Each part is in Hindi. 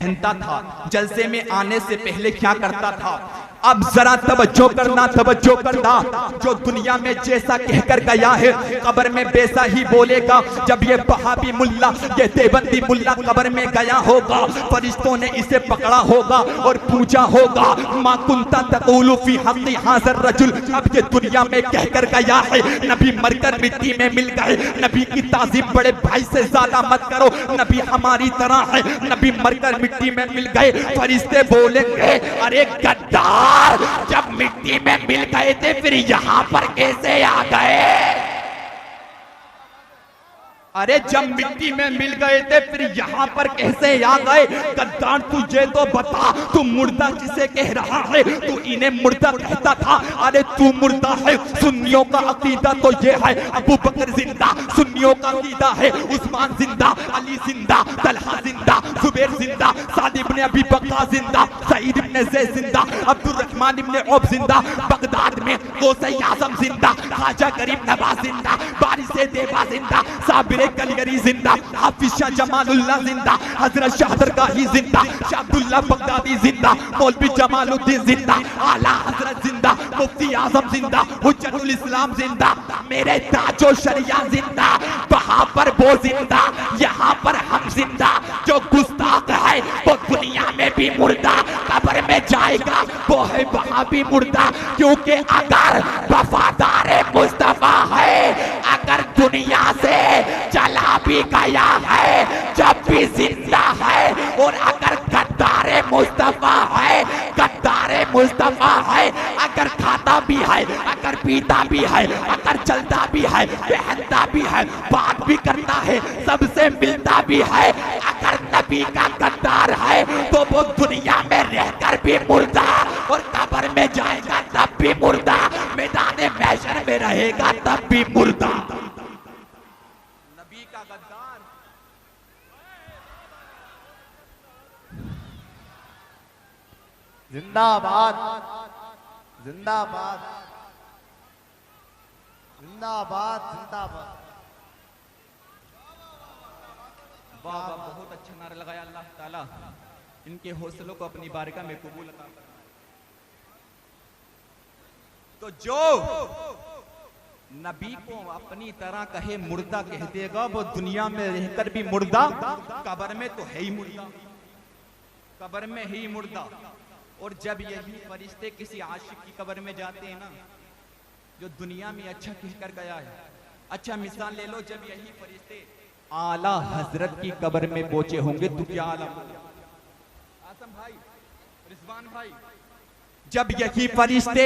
पहनता था, जलसे में आने से पहले क्या करता था। अब जरा तवज्जो करना, तवज्जो करना। जो दुनिया में जैसा कहकर गया है कब्र में वैसा ही बोलेगा। जब ये वहाबी मुल्ला, ये देवबंदी मुल्ला कब्र में गया होगा, फरिश्तों ने इसे पकड़ा होगा और पूछा होगा, मा कुंता तक़ूलु फी हक़्क़ि हाज़ा रजुल। अब ये दुनिया में कहकर गया है नबी मरकर मिट्टी में मिल गए। नबी की ताज़ीम बड़े भाई से ज्यादा मत करो, नबी हमारी तरह है, नबी मरकर मिट्टी में मिल गए। फरिश्ते बोलेंगे, अरे गद्दार, जब मिट्टी में मिल गए थे फिर यहां पर कैसे आ गए? अरे जब मिट्टी में मिल गए थे फिर यहाँ पर कैसे आ गए? गद्दार तुझे तो बता, तू मुर्दा किसे कह रहा है? तू इन्हें मुर्दा कहता था, अरे तू मुर्दा है। सुन्नियों का अकीदा तो ये है, अबू बकर जिंदा, सुन्नियों का अकीदा है उस्मान जिंदा, अली जिंदा, तलहा जिंदा, जुबैर जिंदा, साद इब्ने अबी वक्कास जिंदा, सईद इब्ने ज़ैद जिंदा, अब्दुर रहमान इब्ने औफ जिंदा, बगदाद में गौसे आज़म जिंदा, ख्वाजा गरीब नवाज जिंदा, बारिश देवा जिंदा, साबिर कलगरी जिंदा, हाफिज शाह जमालुल्लाह जिंदा, हजरत शाहदरगाही जिंदा, शाह अब्दुल्लाह बगदादी जिंदा, मौलवी जमालुद्दीन जिंदा, आला हजरत जिंदा, मुफ्ती आजम जिंदा, हुज्जतुल इस्लाम जिंदा, मेरे ताजो शरिया जिंदा, वहां पर वो जिंदा, यहाँ पर हम जिंदा। जो गुस्ताख है वो दुनिया में भी मुर्दा, कब्र में जाएगा वो है वहां भी मुर्दा। क्योंकि अगर वफादार मुस्तफा है, अगर दुनिया से चला भी गया है जब भी जिंदा है, और अगर गद्दारे मुस्तफा है, गद्दारे मुस्तफा है, अगर खाता भी है, अगर पीता भी है, अगर चलता भी है, पहनता भी है, बात भी करता है, सबसे मिलता भी है, अगर नबी का गद्दार है तो वो दुनिया में रहकर भी मुर्दा, और कब्र में जाएगा तब भी मुर्दा, मैदान महशर में रहेगा तब भी मुर्दा। नबी का गद्दार जिंदाबाद, जिंदाबाद, जिंदाबाद, जिंदाबाद। वाह वाह, बहुत अच्छा नारा लगाया। अल्लाह ताला इनके हौसलों को अपनी बारगाह में कबूल अता फरमाए। तो जो नबी को अपनी तरह कहे मुर्दा कह देगा, वो दुनिया में रहकर भी मुर्दा, कब्र में तो है ही मुर्दा, कब्र में ही मुर्दा। और जब यही फरिश्ते किसी आशिक की कब्र में जाते हैं ना, जो दुनिया में अच्छा कहकर गया है, अच्छा मिसाल ले लो, जब यही फरिश्ते आला हजरत की कब्र में पहुंचे होंगे तो क्या आला, आसम भाई, रिजवान भाई, जब यही फरिश्ते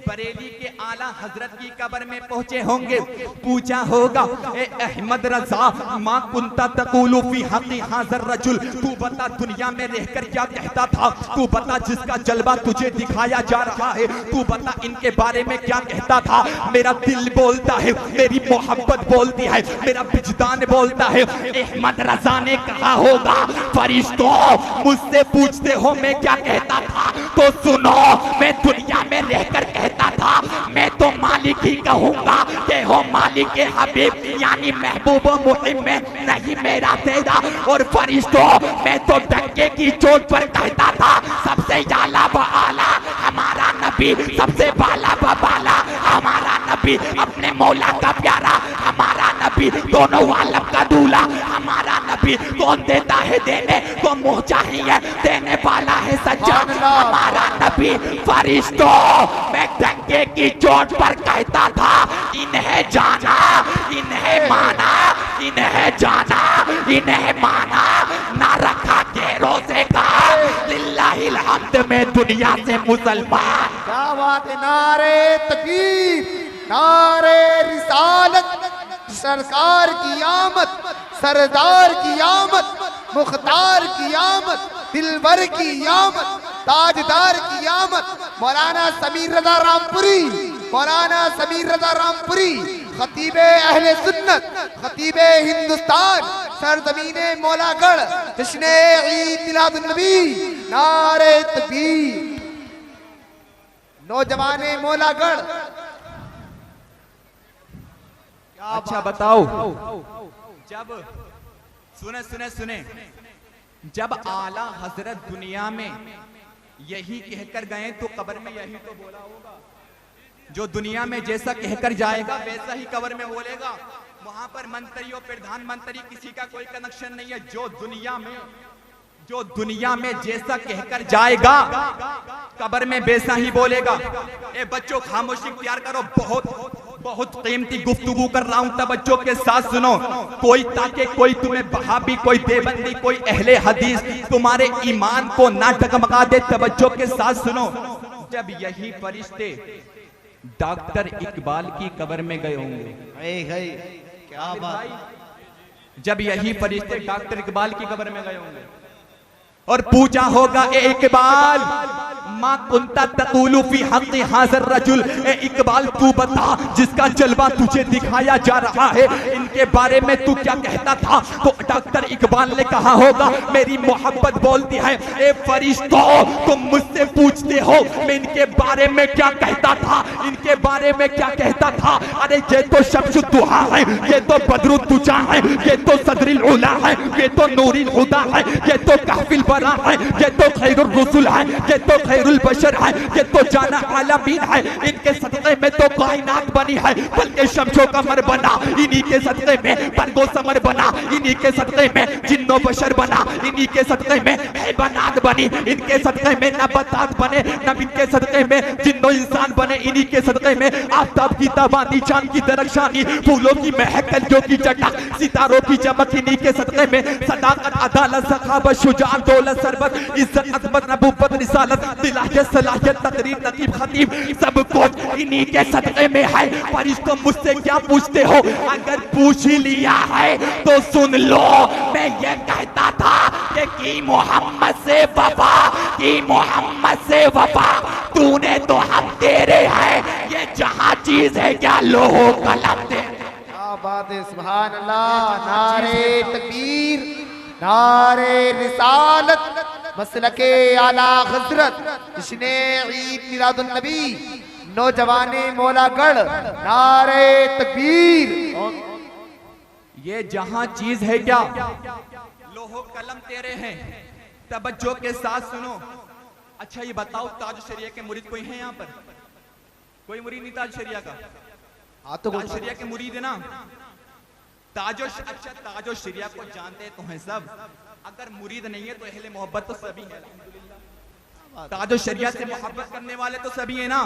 बरेली के आला हजरत की कब्र में पहुंचे होंगे, पूछा होगा, ए अहमद रजा, मा कुंता तक़ूलु फी हक़्क़ि हाज़ा रजुल, तू बता दुनिया में रहकर क्या कहता था, तू बता जिसका जलवा तुझे दिखाया जा रहा है, तू बता इनके बारे में क्या कहता था। मेरा दिल बोलता है, मेरी मोहब्बत बोलती है, मेरा विजदान बोलता है। अहमद रजा ने कहा होगा, फरिश्तों मुझसे पूछते हो मैं क्या कहता था, तो सुनो, मैं दुनिया में रहकर कहता था, मैं तो मालिक ही कहूंगा कि हो मालिक के हबीब, यानी महबूब मुहिम में नहीं मेरा तेरा। और फरिश्तों मैं तो डंके की चोट पर कहता था, सबसे आला व आला हमारा नबी, सबसे बाला व बाला हमारा नबी, अपने मौला का प्यारा हमारा नबी, दोनों आलम का दूल्हा हमारा नबी। कौन देता है देने को मुँह चाहिए, देने वाला है सच्चा हमारा नबी। फरिश्तों मैं डंके की चोट पर कहता था, इन्हें जाना, इन्हें माना, इन्हें जाना, इन्हें माना, ना रखा घेरों से कहा लिल्लाहिल हम्द में दुनिया से मुसलमान। क्या बात है, नारे तकबीर, नारे रिसालत, सरकार की आमद, सरदार की आमद, मुख्तार की आमद, दिलबर की आमद, ताजदार की आमद, मौलाना समीर रजा रामपुरी, मौलाना समीर रजा रामपुरी, खतीबे अहले सुन्नत, खतीबे हिंदुस्तान, सरजमीने मौलागढ़, जश्ने ईद मिलादुन नबी, नारे तकबीर, नौजवाने मौलागढ़। अच्छा बताओ, जब सुने सुने सुने, जब आला हजरत दुनिया में यही कहकर गए तो कब्र में यही तो बोला होगा। जो दुनिया में जैसा कहकर जाएगा वैसा ही कब्र में बोलेगा। वहां पर मंत्री और प्रधानमंत्री किसी का कोई कनेक्शन नहीं है। जो दुनिया में जैसा कहकर जाएगा कब्र में वैसा ही बोलेगा। ए बच्चों खामोशी इख्तियार करो, बहुत कीमती गुफ्तगू कर रहा हूं, तवज्जो के साथ सुनो। कोई ताकि कोई तुम्हें वहाबी, कोई देवबंदी, कोई अहले हदीस तुम्हारे ईमान को ना डगमगा दे। तवज्जो के साथ सुनो। जब यही फरिश्ते डॉक्टर इकबाल की कब्र में गए होंगे, क्या बात। जब यही फरिश्ते डॉक्टर इकबाल की कब्र में गए होंगे और पूछा होगा, ए इकबाल मा कुंता तक़ूलु फी हक़्क़ि हाज़र रजुल, ए इकबाल तू बता जिसका जलवा तुझे दिखाया जा रहा है इनके बारे में तू क्या कहता था। तो डॉक्टर इकबाल ने कहा होगा, मेरी मोहब्बत बोलती है, ए फरिश्तों तुम मुझसे पूछते हो मैं इनके बारे में क्या कहता था, इनके बारे में क्या कहता था। अरे ये तो शम्सुद दुहा है, ये तो बदरुद दुजा है, ये तो सदरुल उला है, ये तो नूरुल हुदा है, ये तो कहफिल बरा है, ये तो खैरुर रसूल है, ये तो खैरुल बशर है, ये तो जाना आलमीन है। इनके सदक़े में तो कायनात बनी है, बल्कि शम्सो कमर बना इन्हीं के सदक़े में, बरगो समर बना इन्हीं के सदक़े में, जिन्नो बशर बना इन्हीं के सदक़े में, हैवानात बनी इनके सदक़े में, नबातात बने नब इनके सदक़े में, जिन्नो इंसान बने इन्हीं के सदक़े में। आफ़ताब की ताबानी, चांद की दरख्शानी, फूलों की महक, कलियों की चटक, सितारों की चमक इन्हीं के सदक़े में। सदाकत, अदालत, सखावत, शुजाअत, दौलत, सरबत, इज्जत, अज़मत, नबूवत, रिसालत, दिलाहियत, सलाहियत, तकरीर, नकीब, खतीब, सब कुछ इन्हीं के सदक़े में है। फरिश्तों मुझसे क्या पूछते हो? अगर पूछ ही लिया है तो सुन लो। मैं ये कहता था कि की मोहम्मद से वफा, की मोहम्मद से वफा, तूने तो हम तेरे हैं, ये जहां चीज है क्या लोहो कलम दे। क्या बात है, सुभान अल्लाह। नारे तकबीर, नारे रिसालत, मसलके आला हजरत, इसने ईद मिलादुन नबी, नौजवाने मौलागढ़, नारे तकबीर। ये जहां चीज है क्या लोहो कलम तेरे हैं। तवज्जो के साथ सुनो। अच्छा ये बताओ, ताज शरिया के मुरीद कोई है यहाँ पर? कोई मुरीद नहीं ताज शरिया का? हाँ तो ताज शरिया के मुरीद है ना? अच्छा ताजो शरिया को जानते तो हैं सब। अगर मुरीद नहीं है तो अहले मोहब्बत तो सभी है। ताजो शरिया से मोहब्बत करने वाले तो सभी है ना?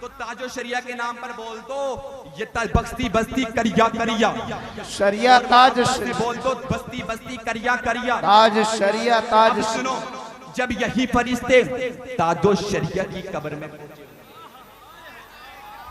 तो ताजो शरिया के नाम पर बोल दो, ये बस्ती बस्ती करिया करिया, शरिया ताज बोल दो, बस्ती बस्ती करिया करिया, ताज शरिया ताज। सुनो, जब यही फरिश्ते ताजो शरिया की कब्र में,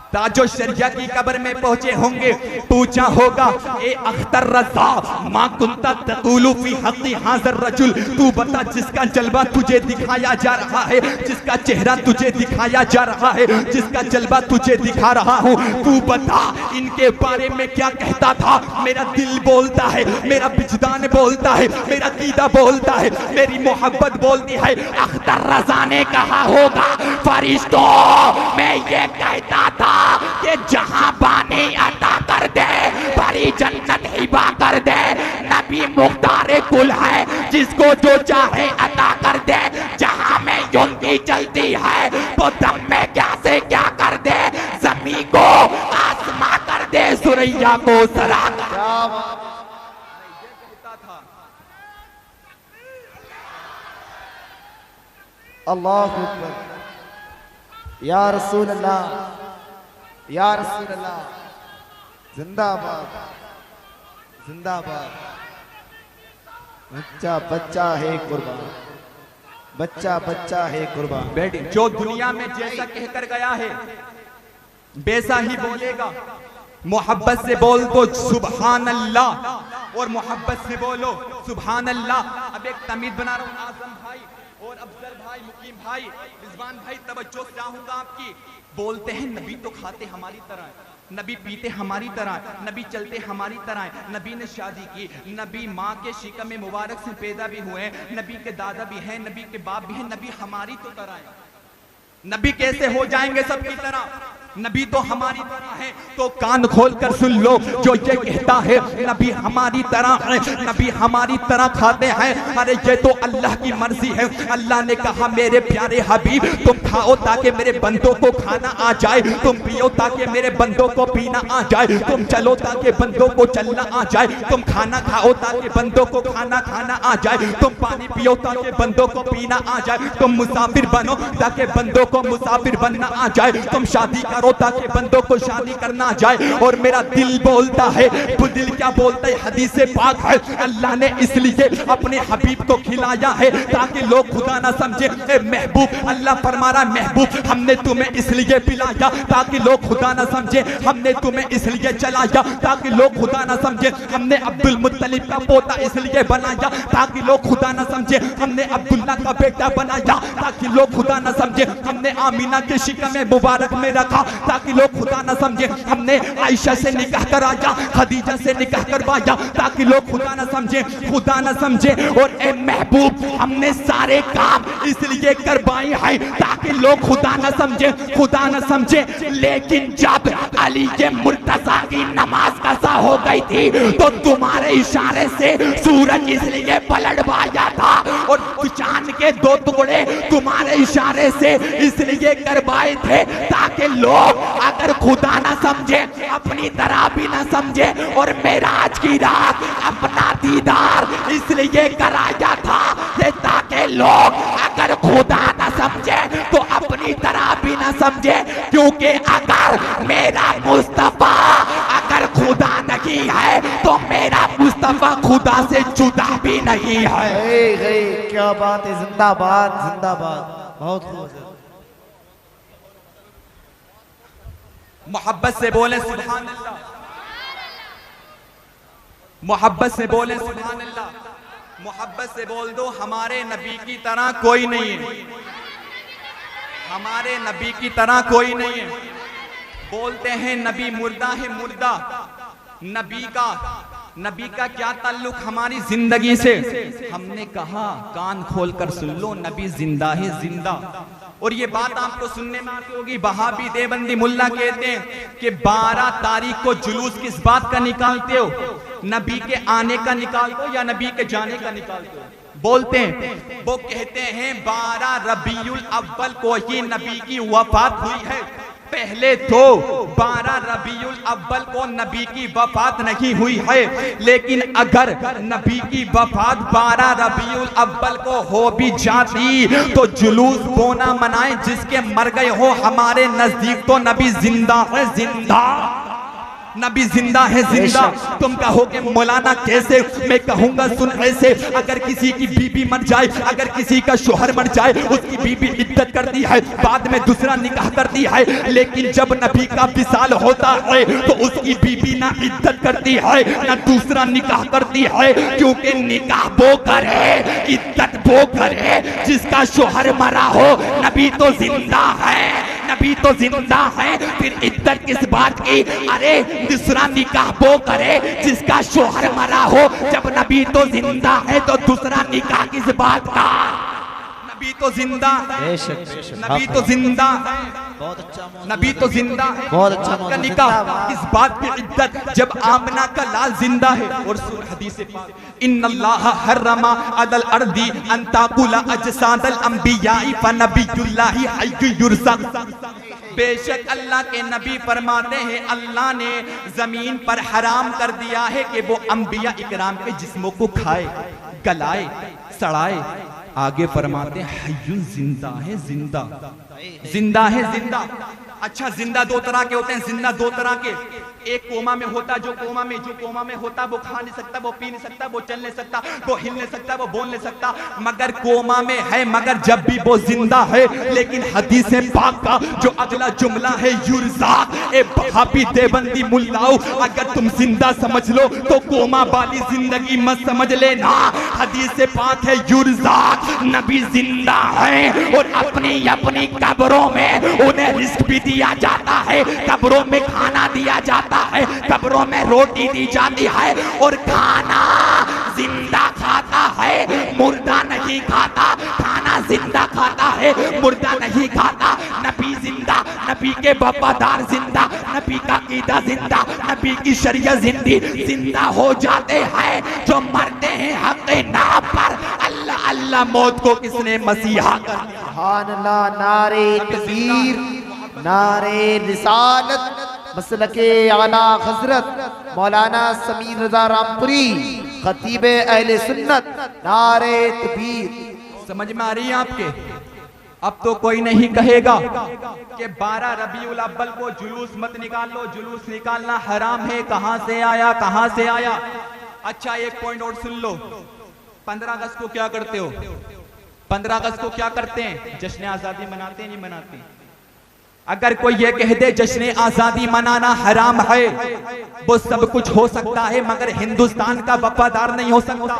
ताजो शरिया की कब्र में पहुंचे होंगे, पूछा होगा, ए अख्तर रज़ा मा कुंता तक़ूलु फी हक़्क़ि हाज़र रजुल, तू बता जिसका जलवा तुझे दिखाया जा रहा है, जिसका चेहरा तुझे दिखाया जा रहा है, जिसका जलवा तुझे दिखा रहा हूँ, तू बता इनके बारे में क्या कहता था। मेरा दिल बोलता है, मेरा विजदान बोलता है, मेरा कीदा बोलता है, मेरी मोहब्बत बोलती है। अख्तर रज़ा ने कहा होगा, फरिश्तों मैं ये कहता था कि जहां बानी अता कर दे, बड़ी जन्नत हिबा कर दे, नबी मुख्तार कुल है, जिसको जो चाहे अता कर दे। जहां में युनकी चलती है वो दम में क्या से क्या कर दे, जमी को आसमां कर दे, सुरैया को सरा कर। अल्लाहु अकबर, या रसूल अल्लाह, या रसूल अल्लाह, जिंदाबाद जिंदाबाद। बच्चा बच्चा है कुर्बान, बच्चा बच्चा है कुर्बान। बेटी जो दुनिया में जैसा कहकर गया है वैसा ही बोलेगा। मोहब्बत से बोल दो सुभान अल्लाह, और मोहब्बत से बोलो सुभान अल्लाह। अब एक तमीज बना रहा हूँ, आजम भाई और अफजल भाई, मुकीम भाई, रिजवान भाई, तवज्जो चाहूंगा आपकी। बोलते हैं नबी तो खाते हमारी तरह, नबी पीते हमारी तरह, नबी चलते हमारी तरह, नबी ने शादी की, नबी माँ के शिकम में मुबारक से पैदा भी हुए, नबी के दादा भी हैं, नबी के बाप भी हैं, नबी हमारी तो तरह है। नबी कैसे हो जाएंगे सबकी तरह? नबी तो हमारी तरह है, तो कान खोल कर सुन लो जो ये कहता है नबी हमारी तरह है, नबी हमारी तरह खाते हैं। अरे ये तो अल्लाह की मर्जी है। अल्लाह ने कहा मेरे प्यारे हबीब तुम खाओ ताकि मेरे बंदों को खाना आ जाए, तुम पियो ताकि मेरे बंदों को पीना आ जाए, तुम चलो ताकि बंदों को चलना आ जाए, तुम खाना खाओ ताकि बंदों को खाना खाना आ जाए, तुम पानी पियो ताकि बंदों को पीना आ जाए, तुम मुसाफिर बनो ताकि बंदों को मुसाफिर बनना आ जाए, तुम शादी करो ताकि बंदों को शादी करना जाए। और मेरा दिल बोलता है, वो दिल क्या बोलता है, हदीस पाक है अल्लाह ने इसलिए अपने हबीब को खिलाया है ताकि लोग खुदा ना समझे। महबूब अल्लाह फरमा रहा महबूब हमने तुम्हें इसलिए पिलाया ताकि लोग खुदा ना समझे, हमने तुम्हें इसलिए चलाया ताकि लोग खुदा ना समझे, हमने अब्दुल मुत्तलिब का पोता इसलिए बनाया ताकि लोग खुदा ना समझे, हमने अब्दुल्ला का बेटा बनाया ताकि लोग खुदा ना समझे, हमने आमीना के शिकम मुबारक में रखा ताकि लोग खुदा ना समझे, हमने आयशा से निकाह कराया, खदीजा से निकाह करवाया ताकि लोग खुदा ना समझे, खुदा ना समझे। और ए महबूब हमने सारे काम इसलिए करवाए हैं ताकि लोग खुदा ना समझे, खुदा ना समझे। लेकिन जब अली के मुर्तजा की नमाज कसा हो गई थी तो तुम्हारे इशारे से सूरज इसलिए पलटवाया था और चांद के 2 टुकड़े तुम्हारे इशारे से इसलिए करवाए थे ताकि लोग अगर खुदा ना समझे अपनी तरह भी ना समझे। और मेराज की रात अपना दीदार इसलिए कराया था ताकि लोग अगर खुदा ना समझे तो अपनी तरह भी ना समझे, क्योंकि अगर मेरा मुस्तफा अगर खुदा नहीं है तो मेरा मुस्तफा खुदा से जुदा भी नहीं है। क्या बात है, जिंदाबाद जिंदाबाद, बहुत खूब। मोहब्बत से बोले सुभान अल्लाह, मोहब्बत से बोले सुभान अल्लाह, मोहब्बत से बोल दो हमारे नबी की तरह कोई नहीं है, हमारे नबी की तरह कोई नहीं है। बोलते हैं नबी मुर्दा है, मुर्दा नबी का क्या ताल्लुक हमारी जिंदगी से। हमने कहा कान खोलकर सुन लो नबी जिंदा है, जिंदा। और ये बात आपको सुनने में आती होगी, वहाबी देवबंदी मुल्ला कहते हैं कि 12 तारीख को जुलूस किस बात का निकालते हो, नबी के आने का निकालते हो या नबी के जाने का निकालते हो। बोलते हैं वो कहते हैं 12 रबीउल अव्वल को ही नबी की वफात हुई है। पहले तो 12 रबीउल अव्वल को नबी की वफात नहीं हुई है, लेकिन अगर नबी की वफात 12 रबीउल अव्वल को हो भी जाती तो जुलूस वो ना मनाए जिसके मर गए हो। हमारे नजदीक तो नबी जिंदा है, जिंदा। नबी जिंदा है, जिंदा। तुम कहोगे मौलाना कैसे? मैं कहूंगा सुन ऐसे, अगर किसी की बीबी मर जाए, अगर किसी का शोहर मर जाए, उसकी बीबी इद्दत करती है, बाद में दूसरा निकाह करती है, लेकिन जब नबी का विसाल होता है तो उसकी बीबी ना इद्दत करती है ना दूसरा निकाह करती है, क्योंकि निकाह वो करे, इद्दत वो करे जिसका शोहर मरा हो। नबी तो जिंदा है, नबी तो जिंदा है, फिर इद्दत किस बात की? अरे दूसरा निकाह वो करे जिसका शोहर मरा हो। जब नबी तो जिंदा है तो दूसरा निकाह किस बात का? नबी तो जिंदा है, नबी तो जिंदा है, बहुत अच्छा, नबी तो जिंदा है, बहुत अच्छा का निकाह इस बात की इद्दत जब आमना का लाल जिंदा है। और हदीस पाक इन्नल्लाह हर्रमा अदल अर्दी अन ताकुला अजसादल अंबियाई फनबियुल्लाहि हय्यु युरज़क़। बेशक अल्लाह के नबी फरमाते हैं अल्लाह ने जमीन पर हराम कर दिया है कि वो अंबिया इकराम के जिस्मों को खाए, गलाए, सड़ाए। आगे फरमाते हैं हय्युन, जिंदा है, जिंदा, जिंदा है, जिंदा। अच्छा, जिंदा 2 तरह के होते हैं, जिंदा 2 तरह के। एक कोमा में होता, जो कोमा में होता वो खा नहीं सकता, वो पी नहीं सकता, वो चल नहीं सकता, वो हिल नहीं सकता, वो बोल नहीं सकता, मगर कोमा में है, मगर जब भी वो जिंदा है। लेकिन हदीस पाक का जो अगला जुमला है युरज़क़, ए वहाबी देवबंदी मुल्लाओ, अगर तुम जिंदा समझ लो तो कोमा वाली जिंदगी मत समझ लेना। हदीस पाक है युरज़क़, नबी जिंदा है और अपनी कब्रों में उन्हें रिस्क भी दिया जाता है, कब्रों में खाना दिया जाता है, कब्रों में रोटी दी जाती है। और खाना जिंदा खाता है, मुर्दा नहीं खाता। खाना जिंदा खाता है, मुर्दा नहीं खाता। नबी जिंदा, नबी के वफादार जिंदा, नबी का कीदा जिंदा, नबी की शरीयत जिंदा हो जाते हैं जो मरते हैं हक नाम पर। अल्लाह अल्लाह मौत को किसने मसीहा कर दिया? सुभान अल्लाह। नारे तकबीर, नारे रिसालत, मसलके आला हजरत मौलाना समीर रजा रामपुरी खतीब अहले सुन्नत, नारे तकबीर। समझ में आ रही है आपके? अब तो कोई नहीं कहेगा कि 12 रबीउल अव्वल को जुलूस मत निकालो, जुलूस निकालना हराम है। कहां से आया, कहां से आया? अच्छा एक पॉइंट और सुन लो, 15 अगस्त को क्या करते हो? 15 अगस्त को क्या करते हैं? जश्न आजादी मनाते हैं, नहीं मनाते? अगर कोई ये कह दे जश्न आजादी मनाना हराम है, वो सब कुछ हो सकता है मगर हिंदुस्तान का वफादार नहीं हो सकता।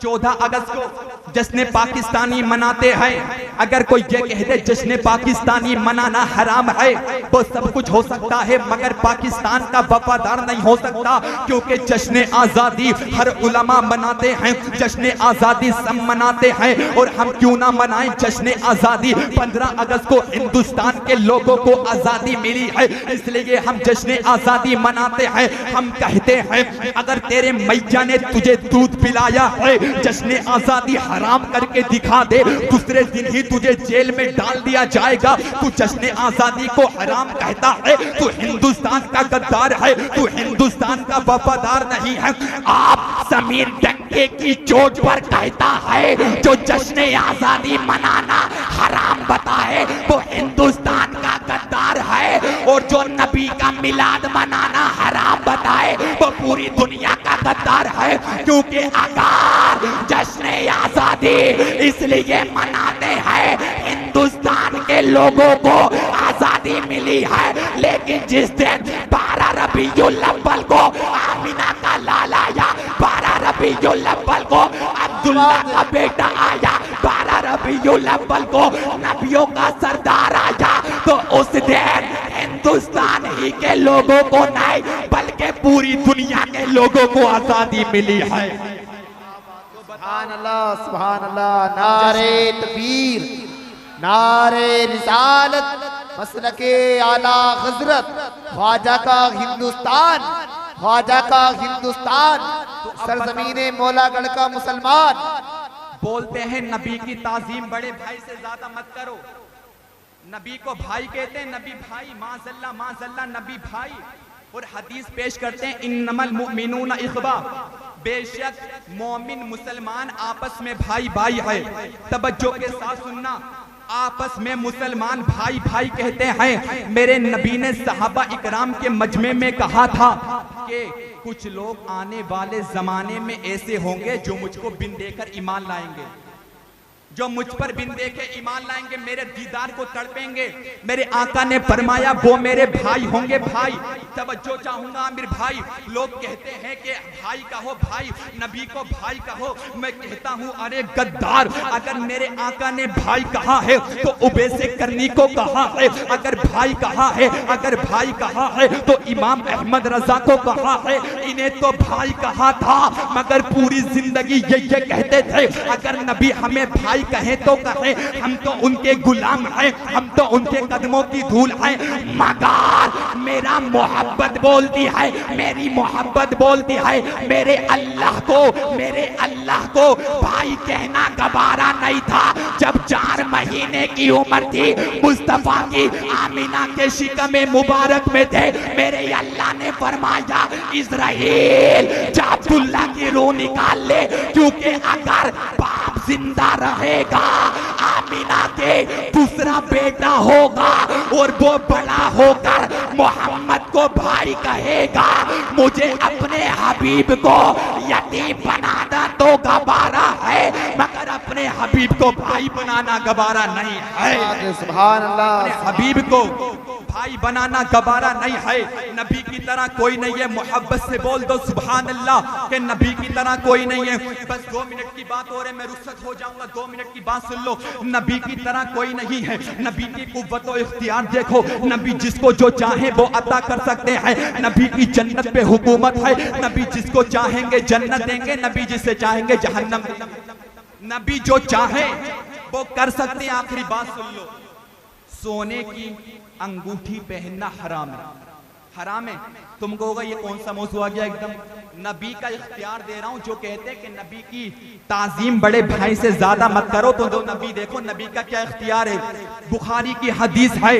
14 अगस्त को जश्न पाकिस्तानी मनाते हैं, अगर कोई ये कह दे जश्न पाकिस्तानी मनाना हराम है, वो सब कुछ हो सकता है मगर पाकिस्तान का वफादार नहीं हो सकता। क्योंकि जश्न आजादी हर उलमा मनाते हैं, जश्न आजादी सब मनाते हैं। और हम क्यों ना मनाएं जश्न आजादी? 15 अगस्त को हिंदुस्तान के लोगों को आजादी मिली है, इसलिए हम जश्न आजादी मनाते हैं। हम कहते हैं अगर तेरे मैया ने तुझे दूध पिलाया है, जश्न आजादी हराम करके दिखा दे, दूसरे दिन ही तुझे जेल में डाल दिया जाएगा। तू जश्न आजादी को हराम कहता है, तू हिंदुस्तान का गद्दार है, तू हिंदुस्तान का वफादार नहीं है। आप समीर डंके की चोट पर कहता है जो जश्न आजादी मनाना हराम बताए वो हिंदुस्तान का गद्दार है, और जो नबी का मिलाद मनाना हराम बताए वो पूरी दुनिया का गद्दार है। क्योंकि अगर जश्न आजादी इसलिए मनाते हैं, हिंदुस्तान के लोगों को आजादी मिली है, लेकिन जिस दिन 12 रबीउल अव्वल को आमिना का लाल आया, 12 रबीउल अव्वल को अब्दुल्ला का बेटा आया, 12 रबीउल अव्वल को नबियों का सरदार आया, तो उस दिन हिंदुस्तान ही के लोगों को नहीं बल्कि पूरी दुनिया के लोगों को आजादी मिली है। सुभान अल्लाह, सुभान अल्लाह। नारे तकबीर, नारे रिसालत, मसलके आला हजरत, ख्वाजा का हिंदुस्तान, ख्वाजा का हिंदुस्तान, सरजमीने मौलागढ़ का मुसलमान। बोलते हैं नबी की ताजीम बड़े भाई से ज्यादा मत करो। नबी को भाई कहते हैं, नबी भाई, माज़ल्ला माज़ल्ला, नबी भाई। और हदीस पेश करते हैं इन्नमल मुमिनूना इख्वा, बेशक मोमिन मुसलमान आपस में भाई भाई है। तवज्जो के साथ सुनना, आपस में मुसलमान भाई भाई कहते हैं। मेरे नबी ने सहाबा इकराम के मजमे में कहा था कि कुछ लोग आने वाले जमाने में ऐसे होंगे जो मुझको बिन देकर ईमान लाएंगे, जो मुझ पर बिन देखे ईमान लाएंगे, मेरे दीदार को तड़पेंगे। मेरे आका ने फरमाया वो मेरे भाई होंगे। भाई, तवज्जो चाहूंगा आमिर भाई, लोग कहते हैं कि भाई कहो, भाई नबी को भाई कहो। मैं कहता हूं अरे गद्दार, अगर मेरे आका ने भाई कहा है तो उबैसे करनी को कहा है। अगर भाई कहा है, अगर भाई कहा है तो इमाम अहमद रजा को कहा है। इन्हें तो भाई कहा था मगर पूरी जिंदगी ये कहते थे अगर नबी हमें भाई कहे तो कहे, हम तो उनके गुलाम हैं, हम तो उनके कदमों की धूल हैं। मगर मेरा मोहब्बत बोलती है, मेरी मोहब्बत बोलती है, मेरे अल्लाह को भाई कहना गवारा नहीं था। जब 4 महीने की उम्र थी, मुस्तफा की आमिना के शिकमे मुबारक में थे, मेरे अल्लाह ने फरमाया इस्राइल जा अब्दुल्ला की रूह निकाल ले, क्योंकि अगर बाप जिंदा रहेगा आमिना के दूसरा बेटा होगा और वो बड़ा होकर मोहम्मद को भाई कहेगा। मुझे अपने हबीब को यतीम बनाना तो गवारा है मगर अपने हबीब को भाई बनाना गवारा नहीं है। सुभान अल्लाह। अपने हबीब को भाई बनाना गवारा नहीं है। नबी की तरह कोई नहीं है। मोहब्बत से बोल दो सुभान अल्लाह के नबी की तरह कोई नहीं है। बस 2 मिनट की बात हो रही, मैं रुखसत हो जाऊंगा। 2 मिनट की बात सुन लो। नबी की तरह कोई नहीं है। नबी की कुव्वत और इख्तियार देखो। नबी जिसको जो चाहे वो अता कर सकते हैं। नबी की जन्नत पे हुकूमत है। नबी जिसको चाहेंगे जन्नत देंगे, नबी जिसे चाहेंगे जहन्नम। नबी जो चाहे वो कर सकते हैं। आखिरी बात सुन लो, सोने की अंगूठी पहनना हराम है, हराम है। तुमको होगा ये कौन सा मौजू आ गया एकदम। नबी का इख्तियार दे रहा हूं, जो कहते हैं कि नबी की ताजीम बड़े भाई से ज्यादा मत करो, तो दो नबी देखो नबी का क्या इख्तियार है। बुखारी की हदीस है,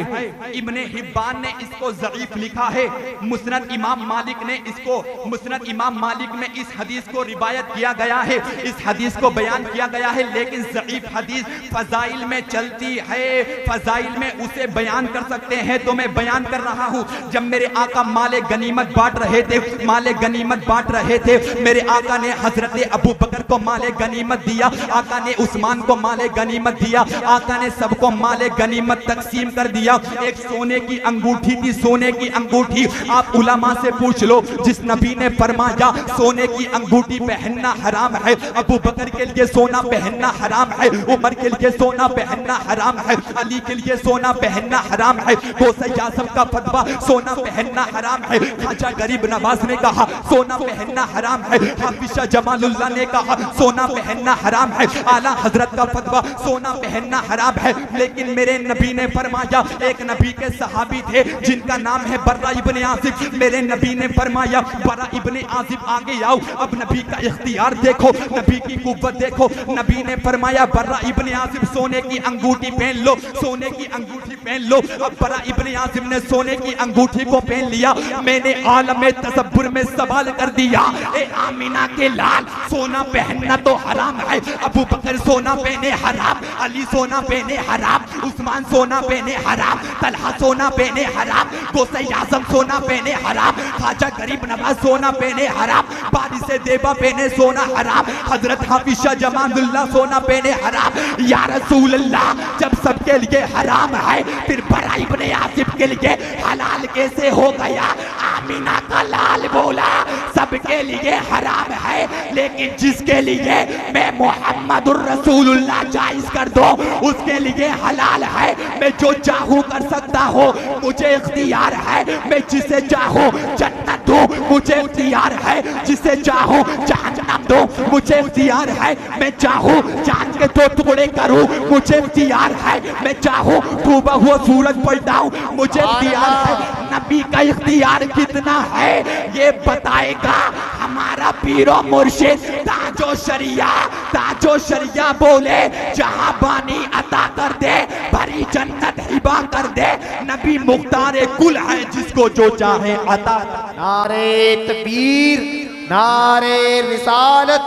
इब्ने हिब्बान ने इसको ज़ईफ लिखा है, मुस्नद इमाम मालिक ने इसको, मुस्नद इमाम मालिक में इस हदीस को रिवायत किया गया है, इस हदीस को बयान किया गया है, लेकिन ज़ईफ हदीस फजाइल में चलती है, फजाइल में उसे बयान कर सकते हैं। तो मैं बयान कर रहा हूं, जब मेरे आका माले गनीमत बांट रहे थे, माले गनीमत बांट रहे थे, मेरे आका ने हजरत अबू बकर को माले गनीमत दिया, आका ने उस्मान को माले गनीमत दिया, आका ने सबको माले गनीमत तकसीम कर दिया। एक सोने की अंगूठी थी, सोने की अंगूठी। आप उलमा से पूछ लो, जिस नबी ने फरमाया सोने की अंगूठी पहनना हराम है, अबू बकर के लिए सोना पहनना हराम है, उमर के लिए सोना पहनना हराम है, अली के लिए सोना पहनना हराम है, गौसे आज़म का फतवा सोना पहनना हराम है, ख्वाजा गरीब नवाज ने कहा सोना पहनना हराम है, हाफिज शाह जमालुल्लाह ने कहा सोना पहनना हराम है, आला हजरत का फतवा सोना पहनना हराम है। लेकिन मेरे नबी ने फरमाया, एक नबी के सहाबी थे जिनका नाम है बर्रा इब्ने आज़िब, मेरे नबी ने फरमाया बर्रा इब्ने आज़िब आगे आओ। अब नबी का इख्तियार देखो, नबी की कुव्वत देखो, नबी ने फरमाया बर्रा इब्ने आज़िब सोने की अंगूठी पहन लो, सोने की अंगूठी पहन लो। अब बर्रा इब्ने आज़िब ने सोने की अंगूठी को पहन लिया। मैंने आलम तसब्बुर में सवाल कर दिया, ए आमिना के लाल, सोना पहनना तो हराम है, अबू बकर सोना पहने हराम, अली सोना पहने हराम, उस्मान सोना पहने हराम, तलहा सोना पहने हराम, गौसे आज़म सोना पहने हराम, ख्वाजा गरीब नवाज सोना पहने हराम, बारिश देबा पहने सोना हराम, हजरत हाफिज शाह जमालुल्लाह सोना पहने हराम। या रसूल अल्लाह, जब सबके लिए हराम है, फिर बर्रा इब्ने आज़िब के लिए हलाल कैसे हो गया? आमिना का लाल बोला सबके लिए हराम है, लेकिन जिसके लिए मैं मोहम्मदुर रसूलुल्लाह जायज कर दो उसके लिए हलाल है। मैं जो चाहूँ कर सकता हूँ, मुझे इख्तियार है, मैं जिसे चाहूँ जन्नत दूँ, मुझे इख्तियार है, जिसे चाहूँ जहन्नम दूँ, मुझे इख्तियार है, मैं चाहूँ जान के दो टुकड़े करूँ, मुझे इख्तियार है, मैं चाहूँ डूबा हुआ सूरज पलटाऊँ, मुझे इख्तियार है। नबी का इख्तियार कितना है ये बताएगा हमारा पीरो मुर्शिद ताजो शरिया, ताजो शरिया बोले जहां बानी अता कर दे, भरी जन्नत हिबा कर दे, नबी मुख्तार कुल है, जिसको जो चाहे अता। नारे तकबीर, नारे रिसालत,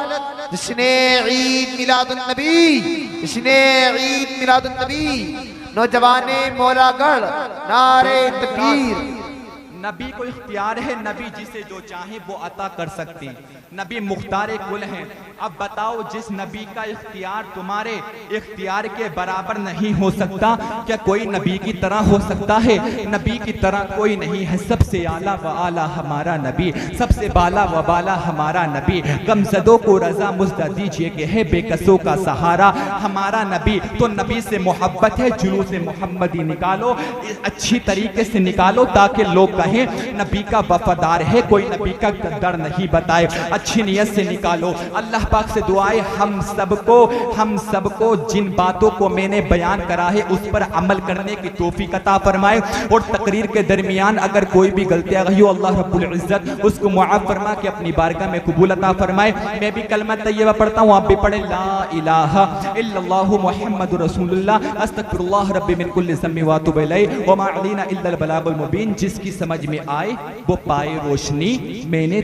जिसने ईद मिलादुन नबी, जिसने ईद मिलादुन नबी, नौजवाने मौलागढ़, नारे तकबीर। नबी को इख्तियार है, नबी जिसे जो चाहे वो अता कर सकते हैं, नबी मुख्तार कुल हैं। अब बताओ, जिस नबी का इख्तियार तुम्हारे इख्तियार के बराबर नहीं हो सकता, क्या कोई नबी की तरह हो सकता है? नबी की तरह कोई नहीं है। सबसे आला व आला हमारा नबी, सबसे बाला व बाला हमारा नबी। गमज़दों को रज़ा मुझदा दीजिए कि है बेकसों का सहारा हमारा नबी। तो नबी से मोहब्बत है, जुलूस मोहम्मदी निकालो, अच्छी तरीके से निकालो, ताकि लोग कहें नबी का वफादार है, कोई नबी का डर नहीं बताए। अच्छी नियत से निकालो। अल्लाह पाक से दुआए हम सबको जिन बातों को मैंने बयान करा है उस पर अमल करने की तौफीक अता फरमाए। और तकरीर के दरमियान अगर कोई भी गलतियां रही हो, अल्लाह रब्बुल इज्जत उसको मुआफ़ फरमा के अपनी बारगाह में कबूल अता फरमाए। मैं भी कलमा तैयबा पढ़ता हूँ, आप भी पढ़े, ला इलाहा इल्लल्लाहु मुहम्मदुर रसूलुल्लाह अस्तगफिरुल्लाह रब्बी मिन कुल्लि ज़म्बि व अतूबु इलैहि व मा अलैना इल्लल बलागुल मुबीन। जिसकी समझ में आए वो पाए रोशनी, मैंने